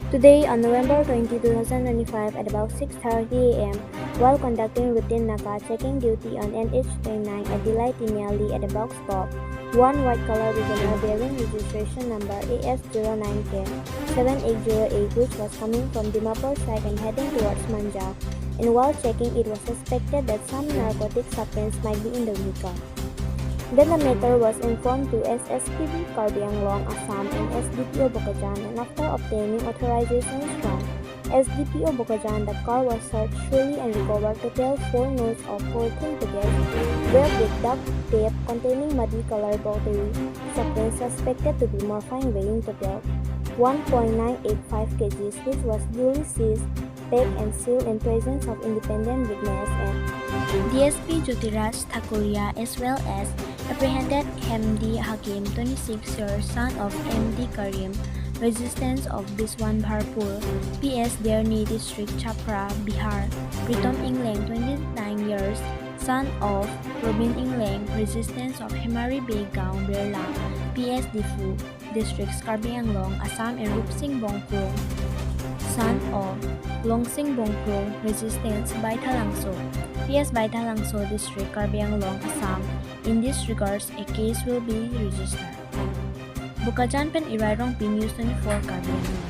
Today, on November 20, 2025, at about 6:30 a.m., while conducting routine Naga checking duty on NH29 at Dillai at the box stop, one white-color WagonR bearing registration number AS09K7808, which was coming from Dimapur side and heading towards Manja, and while checking, it was suspected that some narcotic substance might be in the vehicle. Then the matter was informed to SSPB Karbi Anglong, Assam and SDPO Bokajan, and after obtaining authorizations from SDPO Bokajan, the car was searched thoroughly and recovered total 4 notes of polythene package wrapped with duct tape containing muddy colored powdery substance suspected to be morphine weighing total 1.985 kg, which was duly seized, packed and sealed in presence of independent witness and DSP Jyotiraj Thakuria, as well as apprehended MD Hakim, 26 years, son of MD Karim, residence of Biswan Bharpur, PS Derni District, Chapra, Bihar. Pritam Ingleng, 29 years, son of Robin Ingleng, residence of Hemari Bay Gaon, Birla, PS Difu, District, Karbi Anglong, Assam, and Rupsing Bongkrung, son of Longsing Bongkrung, residence Baithalangso, PS Baithalangso District, Karbi Anglong, Assam. In this regards, a case will be registered. Bukajan Pen Irairong P News 24 Karbi Anglong.